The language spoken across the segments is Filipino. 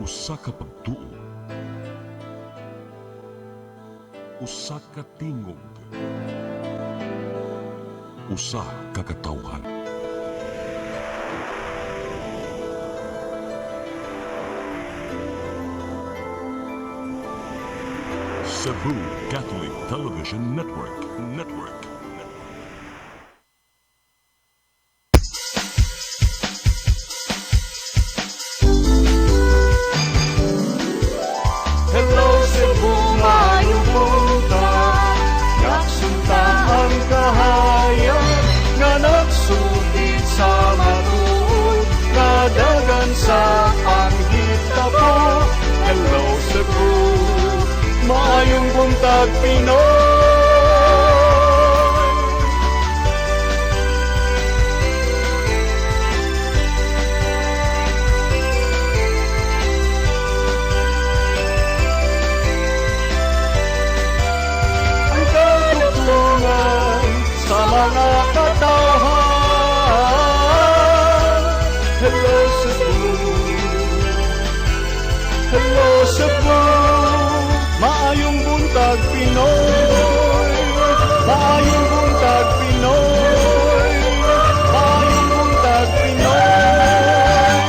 Usa ka pagtuo, usa ka tingog, usa ka katawhan. Cebu Catholic Television Network. Hello Cebu, maayong buntag. Nagsunta ang kahayag nga nagsulit sa matuod, nadagan sa panghitabo. Hello Cebu, maayong buntag Pinoy. Ang katutulungan sa mga katawhan. Hello Cebu, hello Cebu, maayong buntag Pinoy, maayong buntag Pinoy, maayong buntag Pinoy.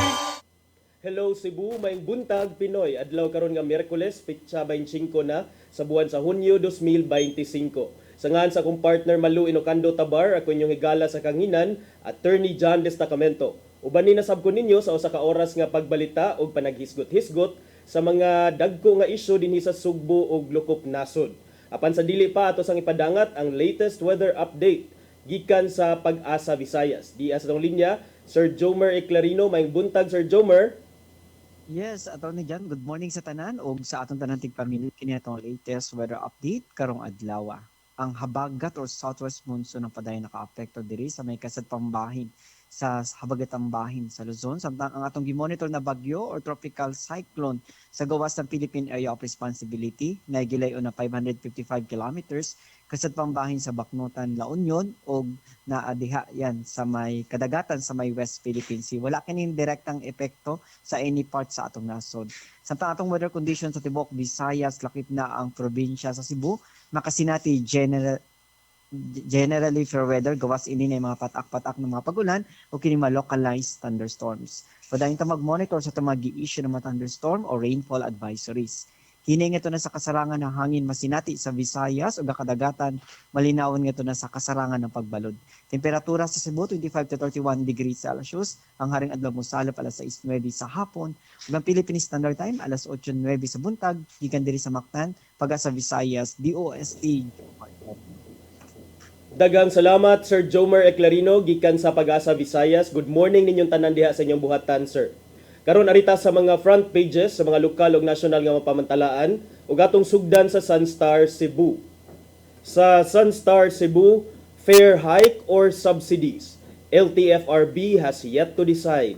Hello Cebu, maayong buntag Pinoy. Adlaw karon nga Miyerkules, petsa 25 na sa buwan sa Hunyo 2025. Sa ngan sa akong partner Malu Inocando Tabar, ako inyong higala sa kanginan, Attorney John Destacamento. Uban ni nasab ko ninyo sa usa ka oras nga pagbalita og panaghisgot-hisgot sa mga dagko nga isyu dinhi sa Sugbo ug Lukop nasod. Apan sa dili pa ato sang ipadangat ang latest weather update gikan sa Pag-asa Visayas. Di sa tong linya Sir Jomer Eclarino, maayong buntag Sir Jomer. Yes, Atty. John, good morning sa tanan o sa atong tanan tigpamilya kini atong latest weather update karong adlaw. Ang habagat or southwest monsoon ang padayon nakaapekto diri sa may kasad pambahin sa habagatang bahin sa Luzon. Samtang ang atong gimonitor na bagyo or tropical cyclone sa gawas ng Philippine Area of Responsibility na gilayon na 555 kilometers kasad pambahin sa Baknotan, La Union o naadiha yan sa may kadagatan sa may West Philippine Sea. Wala kining direktang epekto sa any part sa atong nasod. Samtang atong weather conditions sa tibok Visayas, lakip na ang probinsya sa Cebu, makasinati generally fair weather, gawas ini na mga patak-patak ng mga pagulan o kini mga localized thunderstorms. Padayon ta mag-monitor sa itong mag-i-issue ng mga thunderstorm o rainfall advisories. Hining ito na sa kasarangan ng hangin masinati sa Visayas o kadagatan, malinawon ito na sa kasarangan ng pagbalod. Temperatura sa Cebu 25 to 31 degrees Celsius, ang haring adlaw mosalop alas 6:09 sa hapon, ug ang Philippine Standard Time alas 8:09 sa buntag, gikan diri sa Mactan, Pag-asa Visayas, DOST. Daghang salamat Sir Jomer Eclarino gikan sa Pag-asa Visayas. Good morning ninyong tanan diha sa inyong buhatan, sir. Karon arita sa mga front pages sa mga lokal ug nasyonal nga mapamantalaan ug atong sugdan sa Sunstar Cebu. Sa Sunstar Cebu, fare hike or subsidies? LTFRB has yet to decide.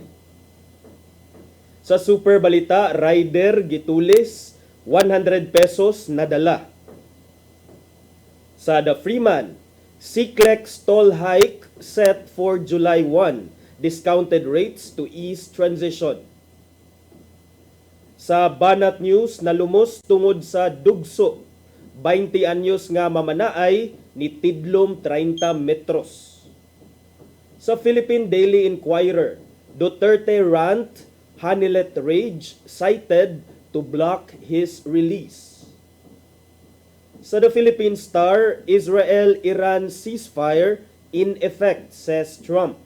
Sa Super Balita, rider gitulis 100 pesos nadala. Sa The Freeman, SECLEX toll hike set for July 1. Discounted rates to ease transition. Sa Banat News, nalumos tungod sa dugso. 20 anyos nga mamanaay ni tidlom 30 metros. Sa Philippine Daily Inquirer, Duterte rant, Hanilet rage cited to block his release. Sa The Philippine Star, Israel-Iran ceasefire in effect, says Trump.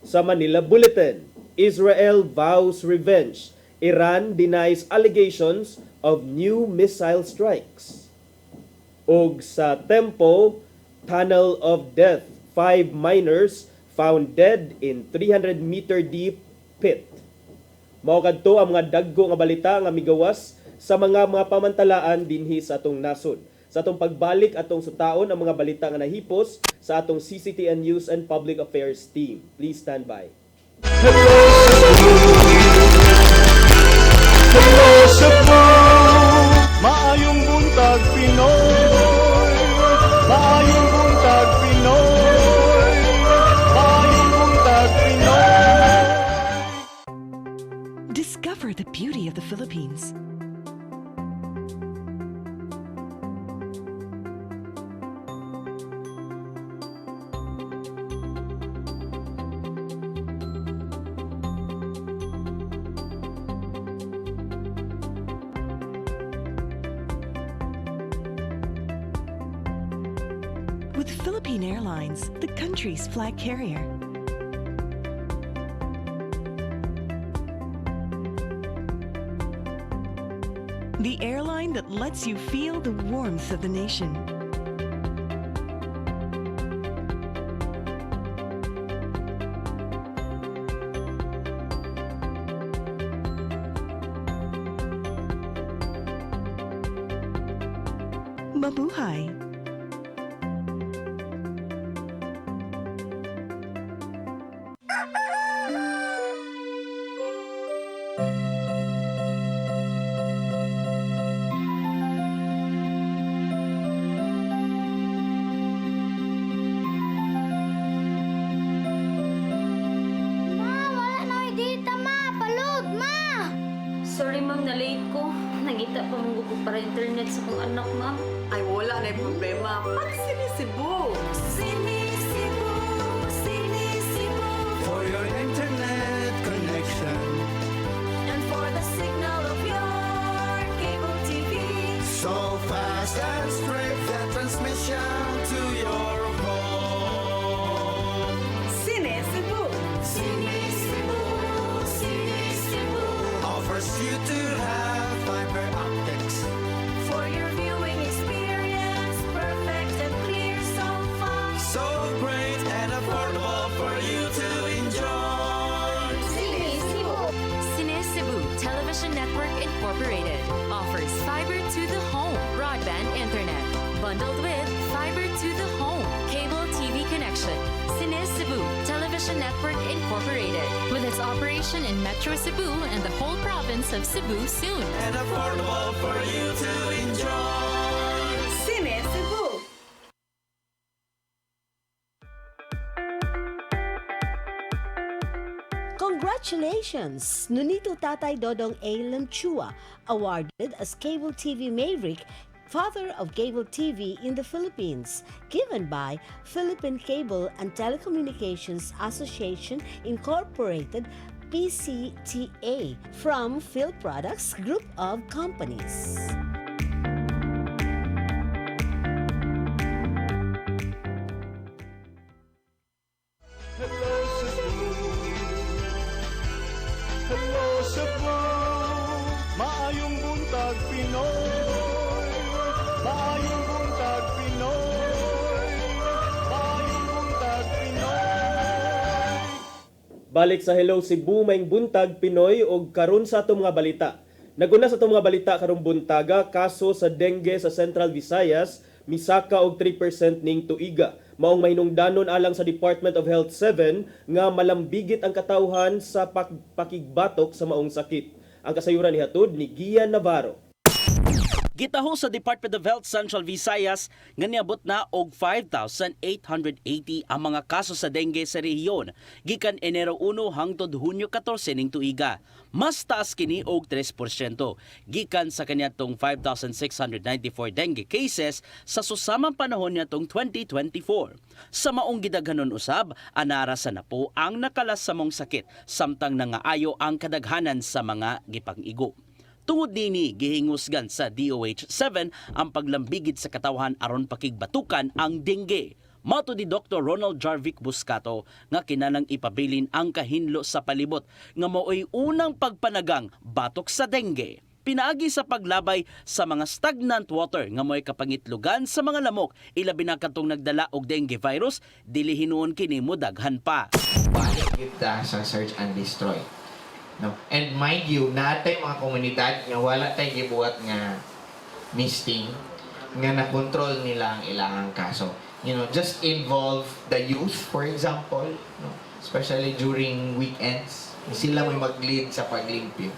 Sa Manila Bulletin, Israel vows revenge. Iran denies allegations of new missile strikes. Ug sa Tempo, Tunnel of Death, 5 miners found dead in 300-meter deep pit. Mao kadto ang mga dagko nga balita nga migawas sa mga pamantalaan dinhi sa atong nasod. Sa atong pagbalik atong sutaon ang mga balita nga nahipos sa atong CCTN News and Public Affairs team. Please stand by. Hello Cebu, maayong buntag Pinoy, maayong buntag Pinoy, maayong buntag Pinoy. Discover the beauty of the Philippines. With Philippine Airlines, the country's flag carrier. The airline that lets you feel the warmth of the nation. Mabuhay! Ma, wala na may data, ma. Palud, ma. Sorry ma'am, na-late ko. Nagita pa mong gusto para internet sa kong anak, ma'am. Ay, wala na yung problema. Pag sinisibo. Sinisibo, sinisibo, For your internet connection, and for the signal of your cable TV. so fast and straight, the transmission to your home. Sinisibo. Sinisibo, sinisibo, Offers you to have fiber optics. for your viewing experience, perfect and clear so fast. So great and affordable for you to enjoy. Cine Cebu Television Network Incorporated offers fiber to the home broadband internet bundled with fiber to the home cable TV connection. Cine Cebu Television Network Incorporated with its operation in Metro Cebu and the whole province of Cebu soon. And affordable for you to enjoy. Sinisibo. Congratulations! Nunito Tatay Dodong A. Lamchua, awarded as Cable TV Maverick, Father of Cable TV in the Philippines, given by Philippine Cable and Telecommunications Association Incorporated, PCTA, from Phil Products Group of Companies. Hello Cebu, hello Cebu, maayong buntag Pinoy, maayong buntag Pinoy, maayong buntag Pinoy. Balik sa Hello Cebu, maing buntag Pinoy og karon sa atong mga balita. Naguna sa atong mga balita karong buntaga, kaso sa dengue sa Central Visayas misaka og 3% ning tuiga. Maong mahinungdanon alang sa Department of Health 7 nga malambigit ang katawhan sa pakigbatok sa maong sakit. Ang kasayuran ni hatod ni Gian Navarro. Gitaho sa Department of Health Central Visayas nga niabot na og 5,880 ang mga kaso sa dengue sa rehiyon gikan Enero 1 hangtod Hunyo 14 ning tuiga. Mas taas kini og 3% gikan sa kaniadtong 5,694 dengue cases sa susamang panahon niadtong 2024. Sa maong gidaghanon usab, anara sa napo ang nakalas sa mong sakit samtang nangaayo ang kadaghanan sa mga gipang-igo. Tungod nini gihingusgan sa DOH-7 ang paglambigit sa katawhan aron pakigbatukan ang dengue. Mato ni Dr. Ronald Jarvik Buscato nga kinahanglang ipabilin ang kahinlo sa palibot nga mao'y unang pagpanagang batok sa dengue. Pinaagi sa paglabay sa mga stagnant water nga mo'y kapangitlugan sa mga lamok, ilabi na katong nagdala og dengue virus, dili hinuon kini mo daghan pa. Balik kita sa search and destroy. No? And mind you, natay mga komunidad nga wala tay gibuhat nga misting nga nakontrol nila ang ilang kaso. You know, just involve the youth, for example, no? Especially during weekends. Sila may mag-lead sa paglimpyo.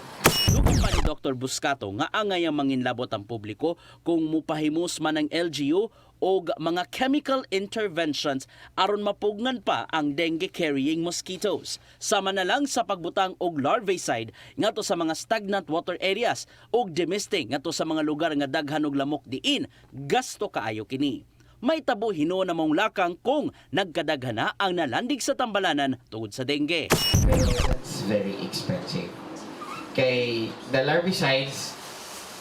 Lugod pa ni Dr. Buscato nga angay ang manginlabot ang publiko kung mupahimos man ang LGU og mga chemical interventions aron mapugngan pa ang dengue-carrying mosquitoes. Sama na lang sa pagbutang og larvicide ngadto sa mga stagnant water areas og demisting ngadto sa mga lugar nga daghan og lamok diin, gasto kaayo kini. May tabo hinuon na mong lakang kung nagkadaghan na ang nalandig sa tambalanan tungod sa dengue. Pero that's very expensive. Kay the larvicides,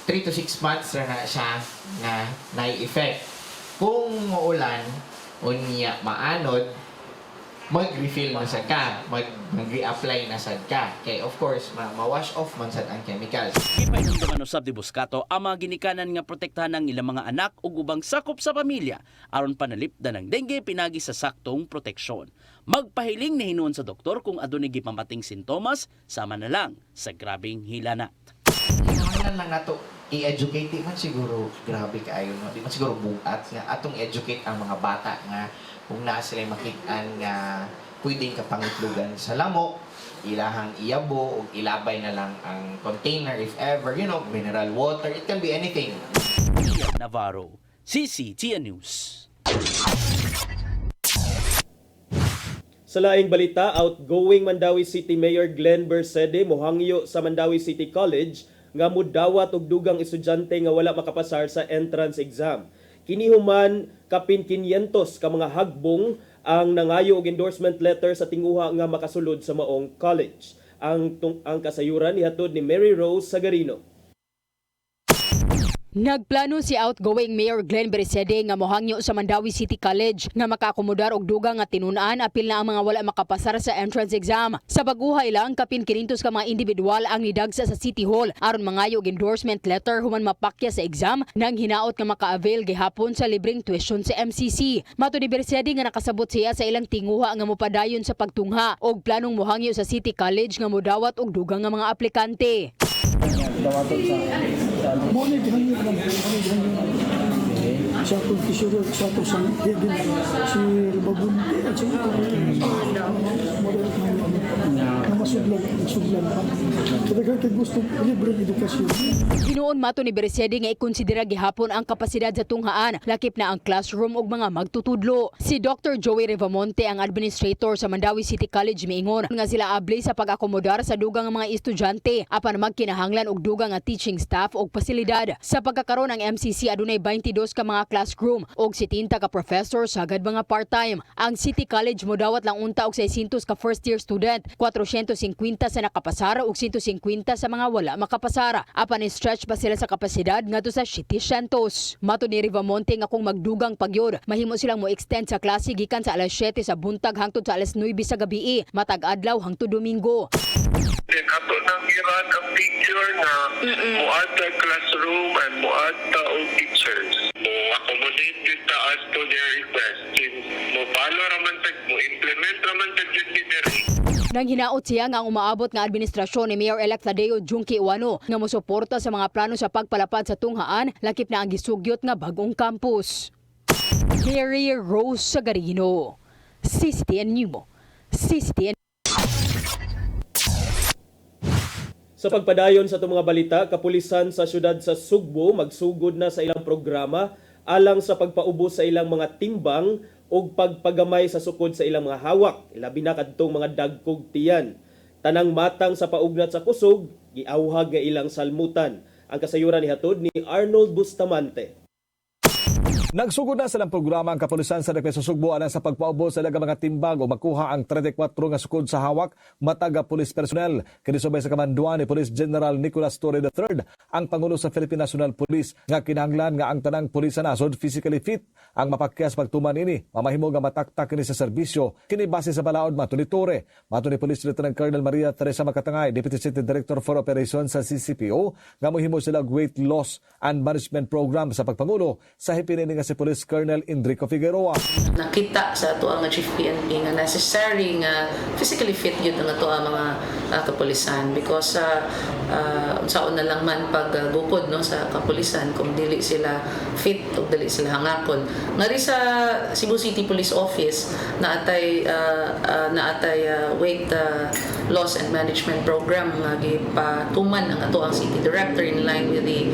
3 to 6 months na siya na nai-effect. Kung maulan o niya maanod, mag-refill na sad ka, mag-re-apply na sad ka. Kay of course, ma-wash off man sad ang chemicals. Ipainomdaman usab ni Buscato ang mga ginikanan nga protektahan ng ilang mga anak ug ubang sakop sa pamilya aron panalipdan ng dengue pinagi sa saktong proteksyon. Magpahiling ni hinuon sa doktor kung adunay gipamating sintomas sama na lang sa grabing hilanat. Kailangan lang nato i-educate, di man siguro grabe kaayo, no? Di man siguro buat nga atong educate ang mga bata nga kung naa sila makitaan nga pwedeng kapangitlugan sa lamok, ilahang iyabo o ilabay na lang ang container if ever, you know, mineral water, it can be anything. Navarro, CCTN News. Sa laing balita, outgoing Mandawi City Mayor Glenn Bersede mohangyo sa Mandawi City College nga mudawat og dugang estudyante nga wala makapasar sa entrance exam. Kini human kapin 500 ka mga hagbong ang nangayo og endorsement letter sa tinguha nga makasulod sa maong college. Ang kasayuran nihatod ni Mary Rose Sagarino. Nagplano si outgoing Mayor Glenn Bersede nga mohangyo sa Mandawi City College nga makaakomodar og dugang nga tinun-an apil na ang mga wala makapasar sa entrance exam. Sa baguhay lang kapin 500 ka mga individual ang nidagsa sa City Hall aron mangayo og endorsement letter human mapakya sa exam nang hinaot nga maka-avail gihapon sa libreng tuition sa MCC. Mato ni Bersede nga nakasabot siya sa ilang tinguha nga mopadayon sa pagtungha og planong mohangyo sa City College nga modawat og dugang nga mga aplikante. Dawaton sa mo ni dihanyo lang siya kung kisuro sa to sa hidden si Babunti at si masuglan pa kaya kay gusto libre edukasyon. Hinuon mato ni Bersede nga ikonsidera gihapon ang kapasidad sa tunghaan lakip na ang classroom ug mga magtutudlo. Si Dr. Joey Rivamonte ang administrator sa Mandawi City College miingon nga sila abli sa pag-akomodar sa dugang nga mga estudyante apan magkinahanglan og dugang nga teaching staff og pasilidad. Sa pagkakaroon ng MCC adunay 22 ka mga classroom og 70 ka professor sagad mga part-time. Ang City College modawat lang unta og 600 ka first year student, 450 sa nakapasara ug 150 sa mga wala makapasara. Apan stretch pa sila sa kapasidad ngadto sa 700. Mato ni Rivamonte nga kung magdugang pagyod, mahimo silang mo extend sa klase gikan sa alas 7 sa buntag hangtod sa alas 9 sa gabi, matag adlaw hangtod Domingo. Then ato nang iran ang picture na muadta classroom and muadta og teachers. Mo accommodate kita as to their request. Mo follow raman tag mo implement raman tag yun ni diri. Nang hinaot siya nga ang umaabot nga administrasyon ni Mayor-elect Tadeo Junque Uano nga mosuporta sa mga plano sa pagpalapad sa tunghaan lakip na ang gisugyot nga bagong campus. Mary Rose Sagarino, CCTN News. CCTN. Sa pagpadayon sa itong mga balita, kapulisan sa syudad sa Sugbo magsugod na sa ilang programa alang sa pagpaubos sa ilang mga timbang o pagpagamay sa sukod sa ilang mga hawak, labi na kadtong mga dagkog tiyan. Tanang matang sa paugnat sa kusog, giawhag nga ilang salmutan. Ang kasayuran nihatod ni Arnold Bustamante. Nagsugod na sa lang programa ang kapulisan sa Dekreso Sugbo alang sa pagpaubos sa mga timbang o makuha ang 34 nga sukod sa hawak mataga pulis personnel. Kinisubay sa kamanduan ni Police General Nicolas Torre III, ang Pangulo sa Philippine National Police nga kinahanglan nga ang tanang pulis sa nasod physically fit ang mapakyas pagtuman ini. Mamahimo nga mataktak kini sa serbisyo kini base sa balaod mato ni Torre. Mato ni Police Lieutenant Colonel Maria Teresa Makatangay, Deputy City Director for Operations sa CCPO, nga mohimo sila weight loss and management program sa pagpangulo sa hipinin nga si Police Colonel Enrico Figueroa. Nakita sa ato ang Chief PNP nga necessary nga physically fit yun ang ato ang mga kapulisan because unsaon na lang man pag bukod no sa kapulisan kung dili sila fit o dili sila hangakon. Ngari sa Cebu City Police Office naatay weight loss and management program nga gipatuman ang ato ang city director in line with the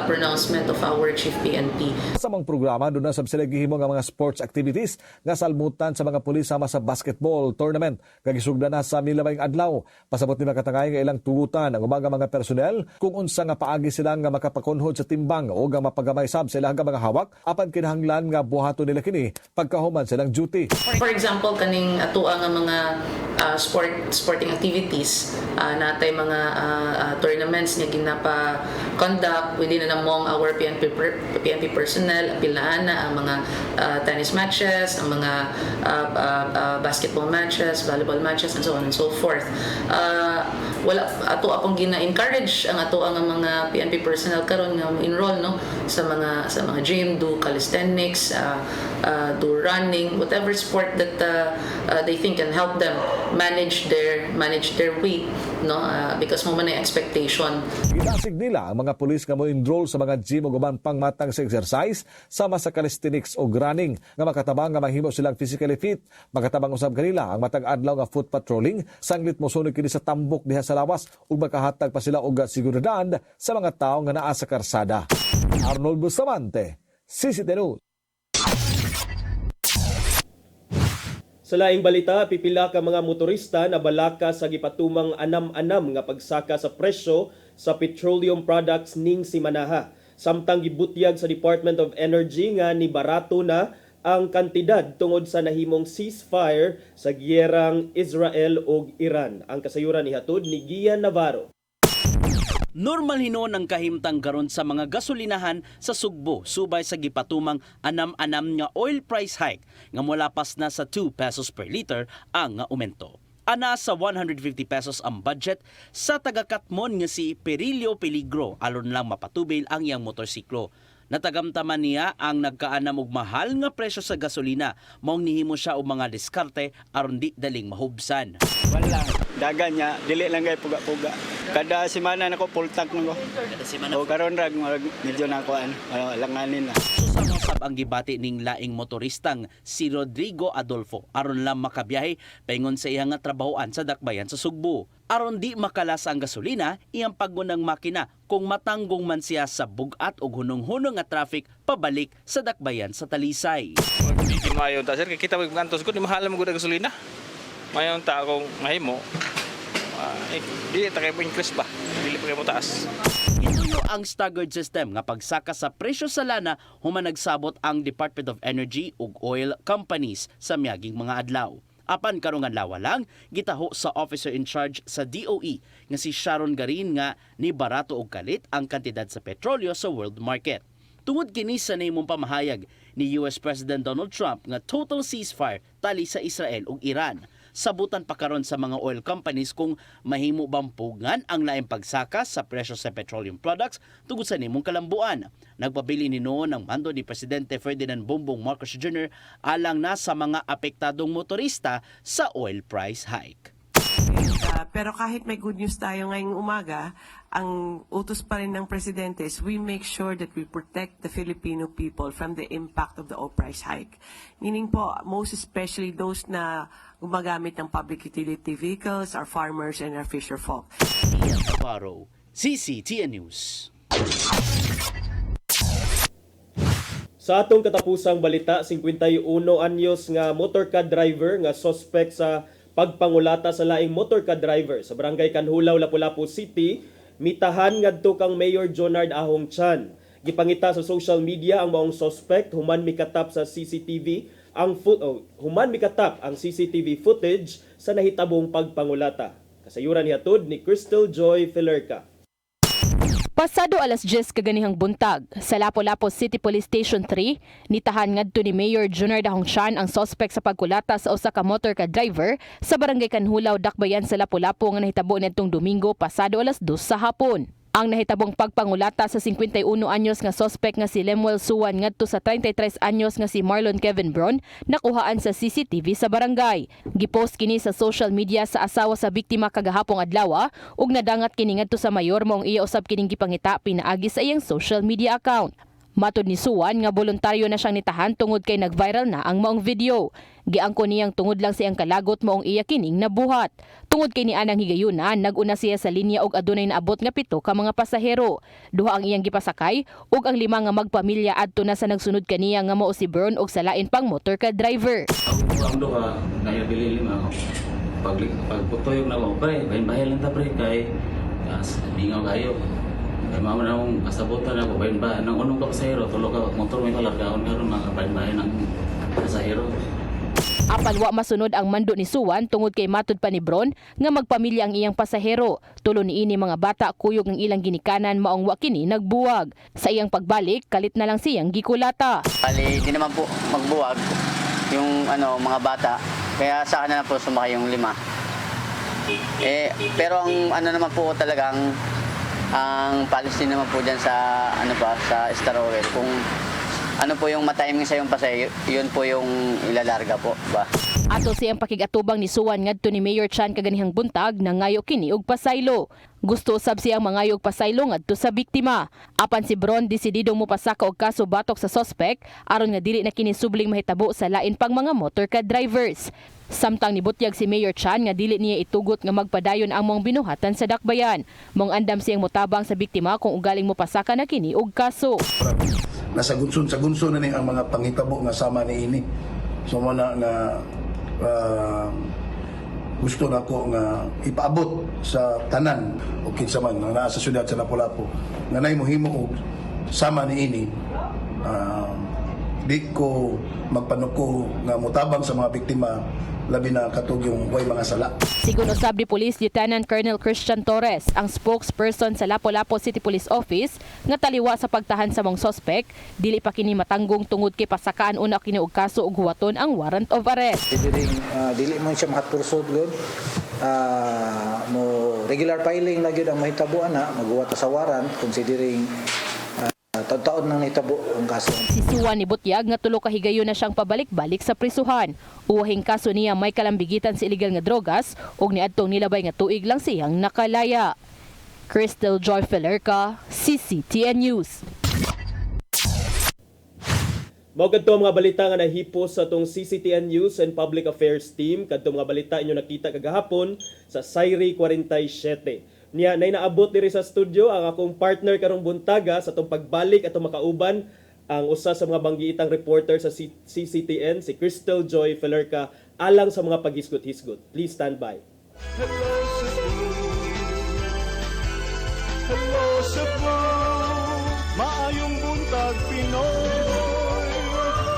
pronouncement of our chief PNP. Sa mga programa doon na sab sila gihimo nga mga sports activities nga salmutan sa mga pulis sama sa basketball tournament nga gisugdan na sa milamayng adlaw. Pasabot ni makatangay nga ilang tugutan ang umaga mga personnel kung unsa nga paagi sila nga makapakunhod sa timbang o nga mapagamay sab sa ilang mga hawak apan kinahanglan nga buhaton nila kini pagkahuman silang duty. For example kaning ato nga mga sporting activities natay mga tournaments nga ginapa-conduct within and among our PNP personnel. Apil na ang mga tennis matches, ang mga basketball matches, volleyball matches, and so on and so forth. Wala ato akong gina-encourage ang ato ang mga PNP personnel karon nga enroll no sa mga gym, do calisthenics, do running, whatever sport that they think can help them manage their weight no because mo man ay expectation. Gidasig nila ang mga pulis nga mo enroll sa mga gym o guban pangmatang sa exercise sama sa calisthenics o running nga makatabang nga mahimo silang physically fit. Makatabang usab kanila ang matag adlaw nga foot patrolling sanglit mosunod kini sa tambok diha sa lawas ug makahatag pa sila og seguridad sa mga tawo nga naa sa karsada. Arnold Bustamante, CCTV News. Sa laing balita, pipila ka mga motorista na balaka sa gipatumang anam-anam nga pagsaka sa presyo sa petroleum products ning simanaha. Samtang gibutyag sa Department of Energy nga ni barato na ang kantidad tungod sa nahimong ceasefire sa giyerang Israel ug Iran. Ang kasayuran ni hatod ni Gian Navarro. Normal hinon ang kahimtang karon sa mga gasolinahan sa Sugbo subay sa gipatumang anam-anam nga oil price hike nga molapas na sa 2 pesos per liter ang aumento. Ana sa 150 pesos ang budget sa taga-Katmon nga si Perilio Peligro alon lang mapatubil ang iyang motorsiklo. Natagamtaman niya ang nagkaanam og mahal nga presyo sa gasolina maong nihimo siya og mga diskarte aron di daling mahubsan. Wala, dagan niya, dili lang kay puga-puga. Kada semana nako full tank nako. Kada semana. O karon rag medyo nako langanin na. Susab ang gibati ning laing motoristang si Rodrigo Adolfo aron lang makabiyahe paingon sa iyang trabahoan sa dakbayan sa Sugbo. Aron di makalas ang gasolina, iyang paggunang makina kung matanggong man siya sa bugat o hunong-hunong nga traffic pabalik sa dakbayan sa Talisay. Di mayon ta sir, kita magkantos ko di mahal mo gud gasolina. Mayon ta akong mahimo. Dili ta kay increase ba? Dili pa kay mo taas. Ituyo ang staggered system nga pagsaka sa presyo sa lana human nagsabot ang Department of Energy ug oil companies sa miaging mga adlaw. Apan karong adlaw lang gitaho sa officer in charge sa DOE nga si Sharon Garin nga ni barato og kalit ang kantidad sa petrolyo sa world market. Tungod kini sa nahimong pamahayag ni US President Donald Trump nga total ceasefire tali sa Israel ug Iran. Sabutan pa karon sa mga oil companies kung mahimo bang pugan ang laing pagsaka sa presyo sa petroleum products tungod sa nimong kalambuan. Nagpabili ni noon ang mando ni Presidente Ferdinand Bongbong Marcos Jr. alang na sa mga apektadong motorista sa oil price hike. Pero kahit may good news tayo ngayong umaga, ang utos pa rin ng Presidente is we make sure that we protect the Filipino people from the impact of the oil price hike. Meaning po, most especially those na gumagamit ng public utility vehicles, our farmers and our fisher folk. Ian Navarro, CCTN News. Sa atong katapusang balita, 51 anyos nga motorcad driver nga suspect sa pagpangulata sa laing motorcad driver sa Barangay Kanhulaw, Lapu-Lapu City, mitahan ngadto kang Mayor Jonard Ahong Chan. Gipangita sa social media ang maong suspect human mikatap sa CCTV ang CCTV footage sa nahitabong pagpangulata. Kasayuran ni hatod ni Crystal Joy Filerca. Pasado alas 10 kaganihang buntag, sa Lapu-Lapu City Police Station 3, nitahan ngadto ni Mayor Jonard Ahong Chan ang suspect sa pagkulata sa usa ka motorcad driver sa Barangay Kanhulaw, Dakbayan sa Lapu-Lapu nga nahitabo nitong Domingo pasado alas 2 sa hapon. Ang nahitabong pagpangulata sa 51 anyos nga suspect nga si Lemuel Suwan ngadto sa 33 anyos nga si Marlon Kevin Bron nakuhaan sa CCTV sa barangay. Gipost kini sa social media sa asawa sa biktima kagahapong adlaw ug nadangat kini ngadto sa mayor maong iya usab kining gipangita pinaagi sa iyang social media account. Matod ni Suwan nga voluntaryo na siyang nitahan tungod kay nag-viral na ang maong video. Giangko niyang tungod lang siyang kalagot maong iya kining nabuhat. Tungod kay nianang higayuna, nag-una siya sa linya og adunay naabot nga 7 ka mga pasahero. Duha ang iyang gipasakay ug ang 5 nga magpamilya adto na sa nagsunod kaniya nga mao si Bron og sa lain pang motor ka driver. Ang duha na bili 5 pagputoy na mo pre, bahin-bahin lang ta pre kay bingaw kayo. Kaya mama na akong kasabutan ako, bayan ba, nang unong ka pasahero, tulog ka, motor may kalargaon ka rin, mga bayan-bayan ng pasahero. Apan wa masunod ang mando ni Suwan tungod kay matud pa ni Bron nga magpamilya ang iyang pasahero. Tulo niini mga bata kuyog ng ilang ginikanan maong wa kini nagbuwag. Sa iyang pagbalik, kalit na lang siyang gikulata. Bali, di naman po magbuwag yung mga bata, kaya sa akin na po sumakay yung 5. Pero ang naman po talagang ang policy naman po dyan sa sa Star Oil, kung ano po yung matiming sa yung pasay, yun po yung ilalarga po ba. Ato siyang pakigatubang ni Suwan ngadto ni Mayor Chan kaganihang buntag na ngayo kini og pasaylo. Gusto usab siyang mangayo og pasaylo ngadto sa biktima. Apan si Bron desididong mopasaka og kaso batok sa suspect aron nga dili na kini subling mahitabo sa lain pang mga motor ka drivers. Samtang nibutyag si Mayor Chan nga dili niya itugot nga magpadayon ang mong binuhatan sa dakbayan. Mong andam siyang motabang sa biktima kung ugaling mopasaka na kini og kaso. Nasa gunson na ni ang mga panghitabo nga sama ni ini. So mo na gusto na ko nga ipaabot sa tanan o kinsa man nga naa sa syudad sa Lapu-Lapu nga nay mohimo og sama ni ini. Di ko magpanuko nga mutabang sa mga biktima labi na katog yung way mga sala. Sigun usab ni Police Lieutenant Colonel Christian Torres, ang spokesperson sa Lapu-Lapu City Police Office, nga taliwa sa pagtahan sa mong suspect, dili pa kini matanggong tungod kay pasakaan una kini og kaso ug huwaton ang warrant of arrest. Dili mo siya makapursod gud. Mo regular filing na gyud ang mahitabuan na maghuwat sa warrant considering taon nang nitabo ang kaso. Si Suwan ni butyag nga tulo ka higayon na siyang pabalik-balik sa prisuhan. Uwahing kaso niya may kalambigitan sa illegal nga drogas ug niadtong nilabay nga tuig lang siyang nakalaya. Crystal Joy Felerca, CCTN News. Mao kadto mga balita nga nahipos sa tong CCTN News and Public Affairs Team. Kadto mga balita inyo nakita kagahapon sa Sairi 47. Niya nay naabot diri sa studio ang akong partner karong buntaga sa tong pagbalik atong makauban ang usa sa mga banggiitang reporter sa CCTN, si Crystal Joy Felerca, alang sa mga paghisgot-hisgot. Please stand by. Hello Cebu, maayong buntag Pinoy,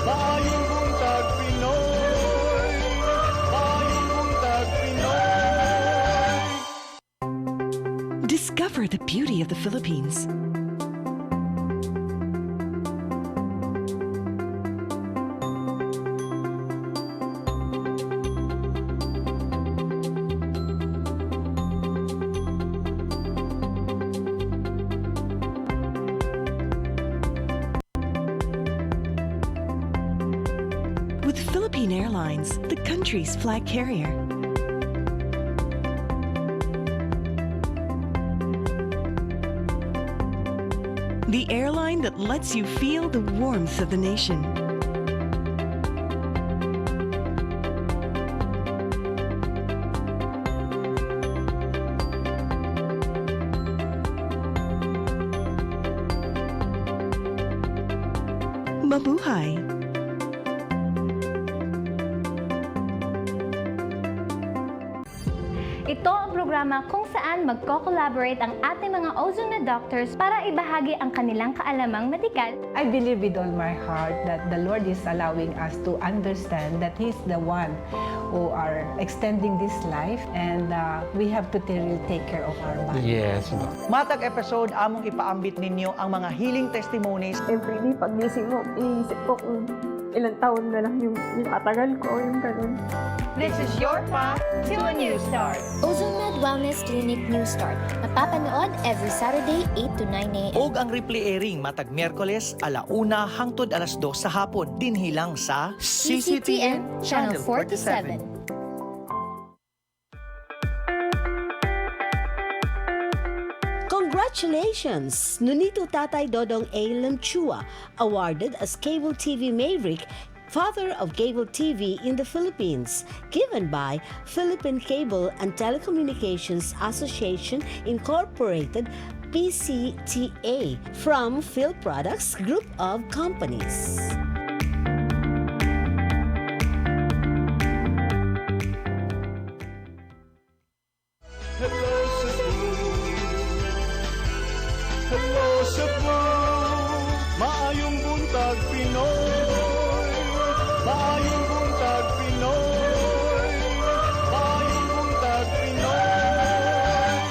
maayong buntag Pinoy, maayong buntag Pinoy. Discover the beauty of the Philippines. With Philippine Airlines, the country's flag carrier. The airline that lets you feel the warmth of the nation. Mabuhay! Ito ang programa kung saan magko-collaborate ang ating mga ozone na doctors para ibahagi ang kanilang kaalamang medikal. I believe with all my heart that the Lord is allowing us to understand that He's the one who are extending this life and we have to really take care of our body. Yes. Matag episode, among ipaambit ninyo ang mga healing testimonies. Every day, pag-gising mo, iisip ko kung ilang taon na lang yung katagal ko, yung ganun. This is your path to a new start. Ozone Med Wellness Clinic New Start. Mapapanood every Saturday 8 to 9 a.m. Og ang replay airing matag Miyerkules 1:00 hangtod 2:00 sa hapon dinhi lang sa CCTN Channel 47. Congratulations! Nunito Tatay Dodong A. Limchua, awarded as Cable TV Maverick, Father of Cable TV in the Philippines, given by Philippine Cable and Telecommunications Association Incorporated, PCTA, from Phil Products Group of Companies. Hello Cebu, maayong buntag Pinoy, maayong buntag Pinoy, maayong buntag Pinoy.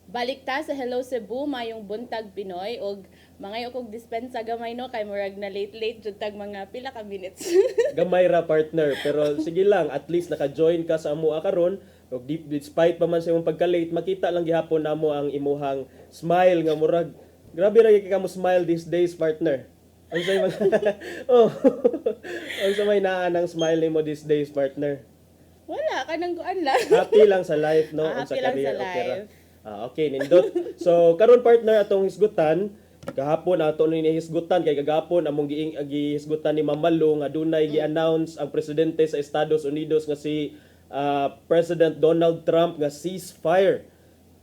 Balik ta sa Hello Cebu, mayong buntag Pinoy og mga kog dispensa gamay no kay murag na late jud tag mga pila ka minutes. Gamay ra partner, pero sige lang, at least naka-join ka sa amuha karon. Og despite pa man sa imong pagka-late, makita lang gihapon namo ang imuhang smile nga murag grabe ra kay kamo smile these days partner. Ang say man oh. Ang sa may naa ng smile nimo these days partner. Wala kanang kuan lang. Happy lang sa life no, sa Happy lang career sa okay ra. life. Okay, nindot. So karon partner atong hisgutan kahapon ato ni hisgutan kay kagapon among gihisgutan ni Mamalo nga dunay gi-announce ang presidente sa Estados Unidos nga si President Donald Trump nga ceasefire.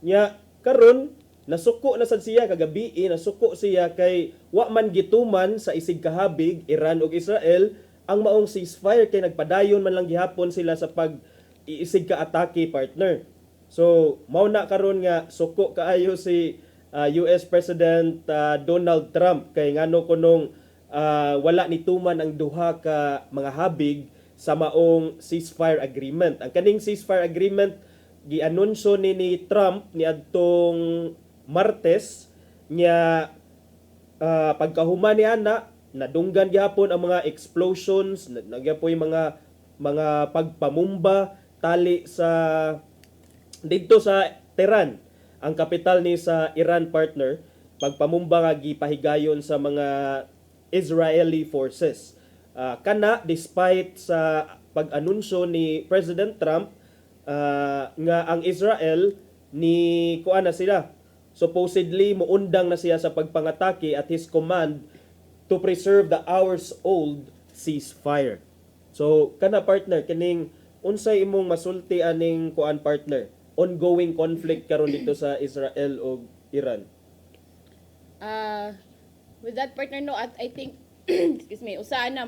Nya karon nasuko na sad siya kagabi, nasuko siya kay wa man gituman sa isig kahabig Iran ug Israel ang maong ceasefire kay nagpadayon man lang gihapon sila sa pag-iisig ka atake partner. So mao na karon nga suko kaayo si US President Donald Trump kay ngano kunong wala nituman ang duha ka mga habig sa maong ceasefire agreement. Ang kaning ceasefire agreement gianunsyo ni Trump niadtong Martes nya pagkahuman niya nadunggan gyapon ang mga explosions, nagyapoy mga pagpamumba tali sa didto sa Tehran, ang kapital ni sa Iran partner, pagpamumba nga gipahigayon sa mga Israeli forces. Kana despite sa pag-anunsyo ni President Trump nga ang Israel ni kuan na sila supposedly muundang na siya sa pagpangatake at his command to preserve the hours-old ceasefire. So kana partner kining unsay imong masulti aning kuan partner ongoing conflict karon dito sa Israel o Iran? With that partner no, I think excuse me, usa na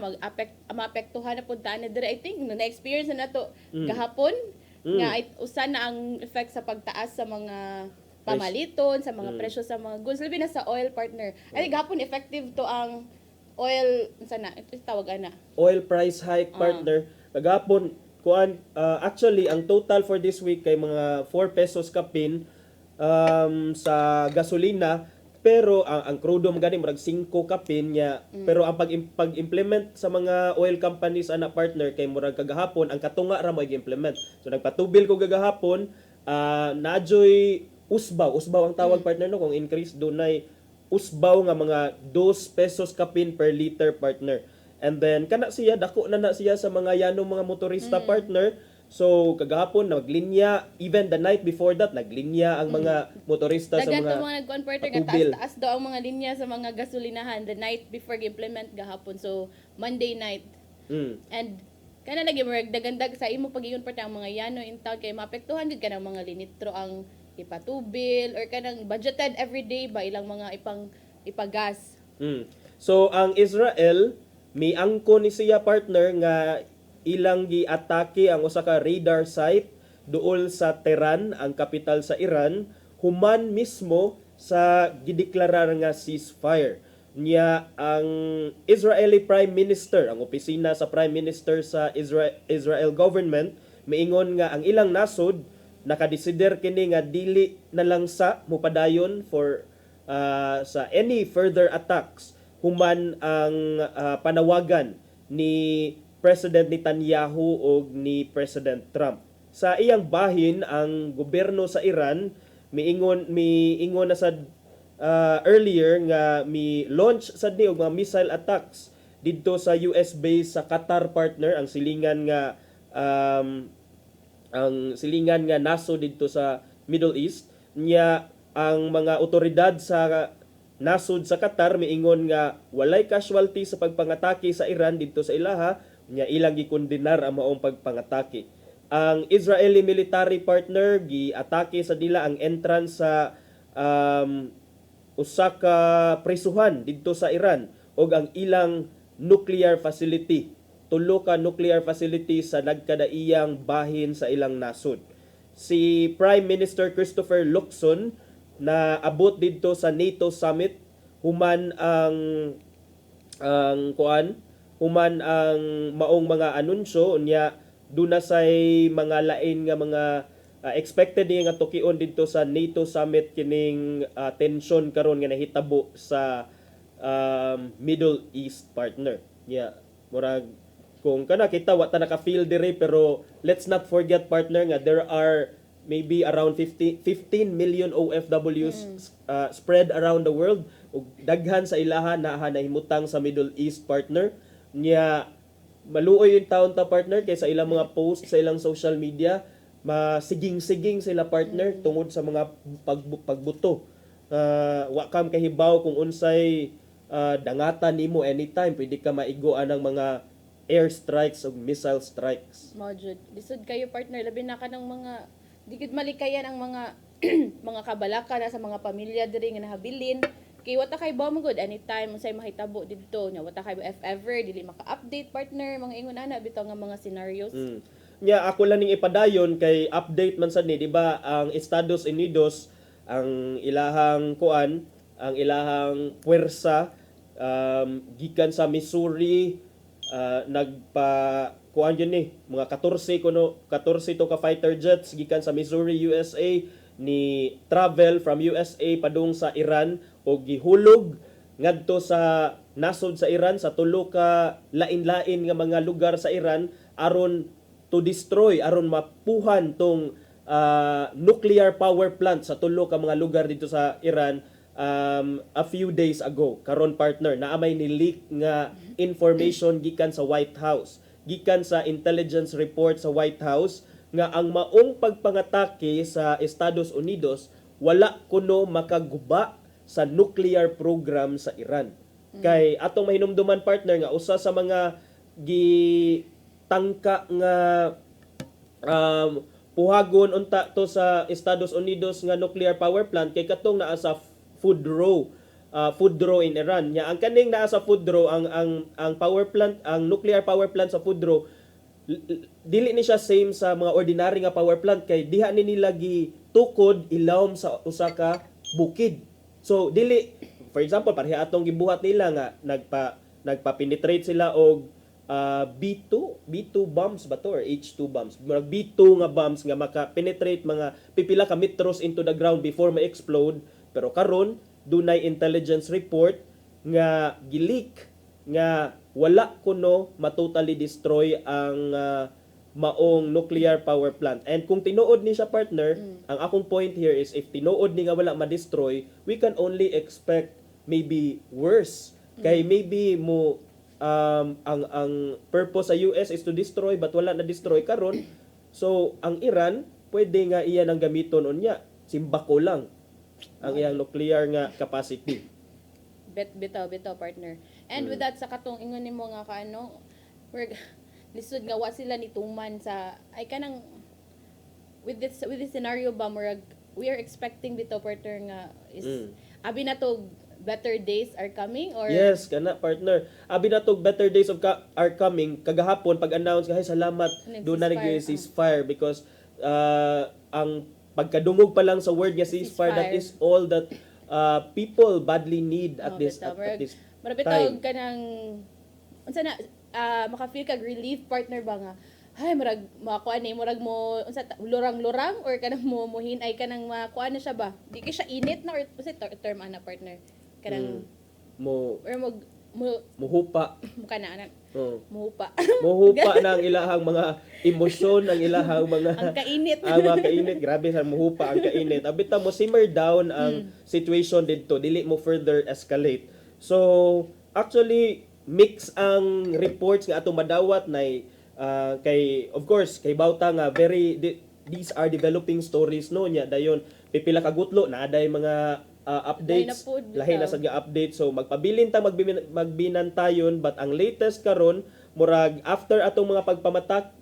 maapektuhan na punta na dire. I think na-experience na to gahapon nga usa na ang effect sa pagtaas sa mga pamaliton, sa mga presyo sa mga goods, labi na sa oil partner. I think gahapon effective to ang oil sana ito tawag ana. Oil price hike partner. Kagahapon kuan actually ang total for this week kay mga 4 pesos kapin sa gasolina. Pero ang crudo mo gani murag 5 kapin niya. Pero ang pag-implement sa mga oil companies ana partner kay murag kagahapon ang katunga ra mo i-implement. So nagpatubil ko kagahapon naadyoy usbaw ang tawag partner no kung increase dunay usbaw nga mga 2 pesos kapin per liter partner. And then kana siya dako na siya sa mga yanong mga motorista partner. So kagahapon naglinya, even the night before that naglinya ang mga motorista sa mga nag-converter nga taas daw ang mga linya sa mga gasolinahan the night before gi-implement gahapon. So Monday night. And kana lagi murag dagandag sa imo pag-iyon parte ang mga yano in town kay maapektuhan jud kanang mga linitro ang ipatubil or kanang budgeted everyday ba ilang mga ipagas. So ang Israel miangko ni siya partner nga ilang gi-atake ang usa ka radar site duol sa Tehran, ang kapital sa Iran, human mismo sa gideklarar nga ceasefire. Niya ang Israeli Prime Minister, ang opisina sa Prime Minister sa Israel government, miingon nga ang ilang nasod nakadesider kini nga dili na lang sa mupadayon for sa any further attacks human ang panawagan ni President Netanyahu o ni President Trump. sa iyang bahin ang gobyerno sa Iran miingon na sad earlier nga mi launch sad ni og mga missile attacks didto sa US base sa Qatar partner ang silingan nga naso didto sa Middle East nya ang mga otoridad sa nasod sa Qatar miingon nga walay casualty sa pagpangatake sa Iran didto sa ilaha nya ilang gikondenar ang maong pagpangatake. Ang Israeli military partner gi-atake sa dila ang entrance sa usa ka prisuhan didto sa Iran ug ang ilang nuclear facility. 3 ka nuclear facility sa nagkadaiyang bahin sa ilang nasod. Si Prime Minister Christopher Luxon na abot didto sa NATO summit human ang maong mga anunsyo unya duna say mga lain nga mga expected niya nga tukion didto sa NATO summit kining tension karon nga nahitabo sa Middle East partner. Murag kung kana kita wa ta naka-feel dire pero let's not forget partner nga there are maybe around 15 million OFWs spread around the world ug daghan sa ilaha na nahimutang sa Middle East partner nya maluoy yung taon ta partner kay sa ilang mga post sa ilang social media masiging-siging sila partner tungod sa mga pagbuto. Wa kam kahibaw kung unsay dangatan nimo anytime pwede ka maigoan ng mga air strikes o missile strikes. Modjud. Lisod kayo partner labi na ka ng mga di gid malikayan ang mga mga kabalaka na sa mga pamilya diri nga nahabilin kay wata kay ba mo good anytime unsay mahitabo didto nya wata kay if ever dili maka-update partner mga ingon ana bitaw nga mga scenarios. Nya ako lang ning ipadayon kay update man sad ni di ba ang Estados Unidos ang ilahang ang ilahang puwersa gikan sa Missouri yun mga 14 to ka fighter jets gikan sa Missouri, USA ni travel from USA padung sa Iran o gihulog ngadto sa nasod sa Iran sa 3 ka lain-lain nga mga lugar sa Iran aron to destroy aron mapuhan tong nuclear power plant sa 3 ka mga lugar dito sa Iran a few days ago. Karon partner naamay ni leak nga information gikan sa White House gikan sa intelligence report sa White House nga ang maong pagpangatake sa Estados Unidos wala kuno makaguba sa nuclear program sa Iran. Kay atong mahinumduman partner nga usa sa mga gitangka nga puhagon unta to sa Estados Unidos nga nuclear power plant kay katong naa sa food row in Iran. Nya ang kaning naa sa food row ang power plant, ang nuclear power plant sa food row dili ni siya same sa mga ordinary nga power plant kay diha ni nila gitukod ilawom sa usa ka bukid. So dili for example pareha atong gibuhat nila nga nagpa-penetrate sila og B2 bombs ba to or H2 bombs. B2 nga bombs nga maka-penetrate mga pipila ka meters into the ground before ma-explode. Pero karon dunay intelligence report nga gileak nga wala kuno matotally destroy ang maong nuclear power plant. And kung tinuod ni siya partner, ang akong point here is if tinuod ni nga wala ma-destroy, we can only expect maybe worse. Kay maybe mo ang purpose sa US is to destroy but wala na destroy karon. So ang Iran pwede nga iya nang gamiton unya simbako lang ang iyang nuclear nga capacity. Bitaw partner. And with that sa katong ingon nimo nga kaano lisod nga wa sila nituman sa ay kanang with this scenario ba murag we are expecting bitaw partner nga is abi na to better days are coming or yes kana partner abi na to better days are coming kagahapon pag-announce nga salamat do na nag ceasefire because ang pagkadungog pa lang sa word nga ceasefire that is all that people badly need at this time. Kanang unsa na maka-feel kag relief partner ba nga ay murag makuan ni murag mo unsa lurang-lurang or kanang mo hinay kanang makuan na siya ba di kay siya init na or unsa term ana partner kanang mo muhupa. Mukha na anak. Oh. Muhupa. Muhupa na ang ilahang mga emosyon, ang ilahang mga ang kainit. ang mga kainit, grabe sa muhupa ang kainit. Abita mo simmer down ang situation dito, dili mo further escalate. So, actually mix ang reports nga atong madawat na kay of course kay Bauta nga these are developing stories no nya dayon pipila ka gutlo na aday mga updates lahi na sad nga update so magpabilin ta magbinantayon but ang latest karon murag after atong mga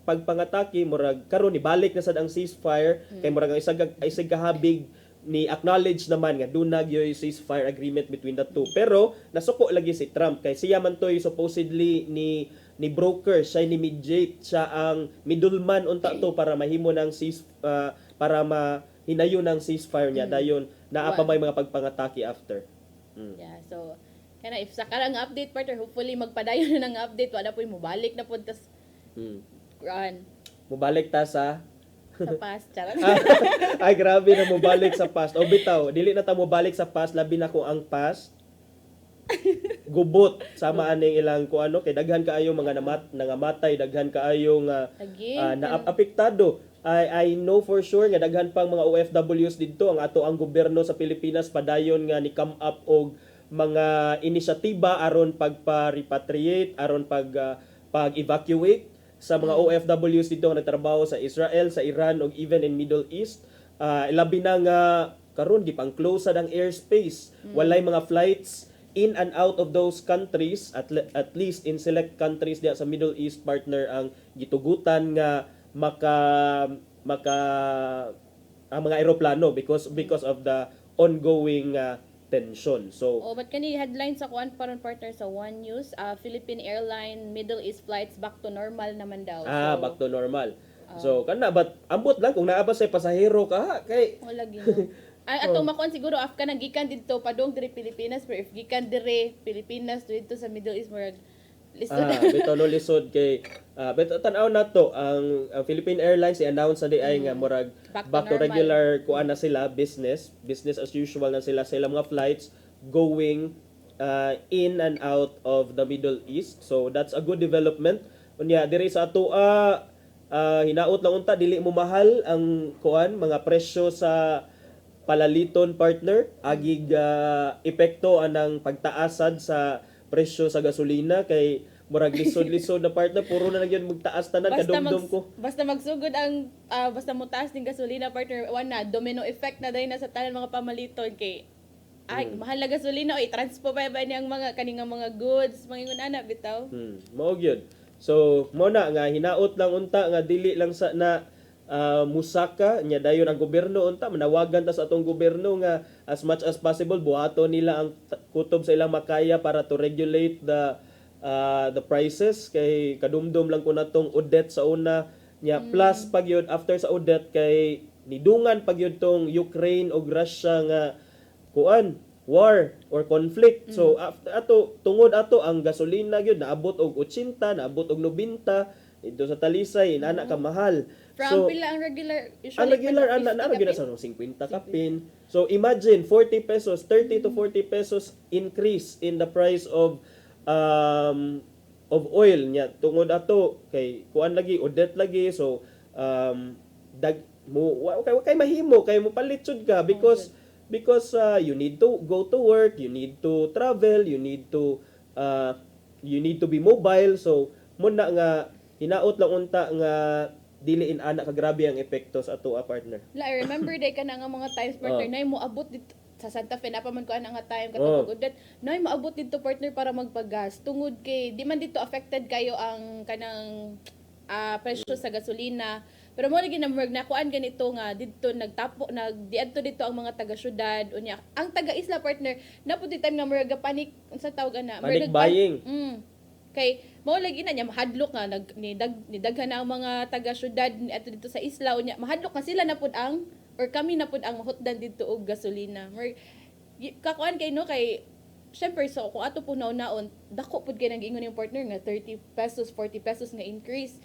pagpangatake murag karon ibalik na sad ang ceasefire kay murag ang isag kahabig ni acknowledge naman nga dunag yoy ceasefire agreement between the two pero nasuko lagi si Trump kay siya man toy supposedly ni broker siya ni mediate siya ang middleman unta to para mahimo ng para hinayo ng ceasefire niya dayon naa pa may mga pagpangatake after. Yeah, so kana if sa karang update partner hopefully magpadayon na ng update wala po mobalik na pud tas run. Mobalik ta sa past charot. Ay grabe na mobalik sa past. O bitaw, dili na ta mobalik sa past labi na ko ang past. Gubot sama aning ilang ko ano kay daghan kaayo mga nangamatay daghan kaayo nga naapektado. I know for sure nga daghan pang mga OFWs didto ang ato ang gobyerno sa Pilipinas padayon nga ni come up og mga inisyatiba aron pagpa-repatriate aron pag-evacuate sa mga OFWs dito nga nagtrabaho sa Israel, sa Iran ug even in Middle East. Labi na nga karon gipang-close ang airspace. Walay mga flights in and out of those countries at least in select countries diya sa Middle East partner ang gitugutan nga ang mga eroplano because of the ongoing tension. So but kani headline sa kuan paron partner sa One News, Philippine Airline Middle East flights back to normal naman daw. So, back to normal. So kana but ambot lang kung naa ba say pasahero ka kay wala gino. Ay atong makuan siguro afka nang gikan didto padung diri Pilipinas pero if gikan diri Pilipinas dito sa Middle East murag lisod. Bito no lisod kay bito tan-aw nato ang Philippine Airlines i-announce na di ay nga murag back to regular kuan na sila business as usual na sila sa ilang mga flights going in and out of the Middle East. So that's a good development. Unya diri sa ato hinaot lang unta dili mo mahal ang kuan mga presyo sa palaliton partner agig epekto anang pagtaasad sa presyo sa gasolina kay murag lisod-lisod na partner puro na lang yun magtaas tanan kadumdum ko basta magsugod ang basta mo taas ning gasolina partner na domino effect na dai na sa tanan mga pamaliton kay mahal na gasolina transpo pa ba niyang mga kaninga mga goods mangingon ana bitaw mao gyud so mo na nga hinaot lang unta nga dili lang sa na musaka nya dayon ang gobyerno unta manawagan ta sa atong gobyerno nga as much as possible buhaton nila ang kutob sa ilang makaya para to regulate the prices kay kadumdum lang ko natong Odette sa una nya plus pag yun after sa Odette kay nidungan pag yun tong Ukraine ug Russia nga kuan war or conflict so tungod ato ang gasolina gyud naabot og 80 naabot og 90 ito sa Talisay inana ka mahal. From pila ang regular usually ang regular na regular sa 50 kapin. So imagine 40 pesos, 30 to 40 pesos increase in the price of oil nya tungod ato kay kuan lagi Odette lagi so kay mahimo kay mo palitod ka because you need to go to work, you need to travel, you need to be mobile so muna nga hinaot lang unta nga dili ana ka grabe ang epekto sa ato partner. I remember day ka na nga mga times partner na mo abot dito sa Santa Fe na pa man ko nga time katong Odette na maabot dito partner para magpagas tungod kay di man dito affected kayo ang kanang presyo sa gasolina pero mo lagi na nakuan ganito nga dito diadto dito ang mga taga syudad unya ang taga isla partner na pud time nga murag panic unsa tawag ana panic buying. Kay mao lagi na niya mahadlok nga nidaghan na ang mga taga syudad ato dito sa isla unya mahadlok nga sila na pud ang or kami na pud ang mahutdan dito og gasolina kakuan kay no kay syempre so kung ato po naon dako pud kay nag-ingon yung partner nga 30 pesos 40 pesos nga increase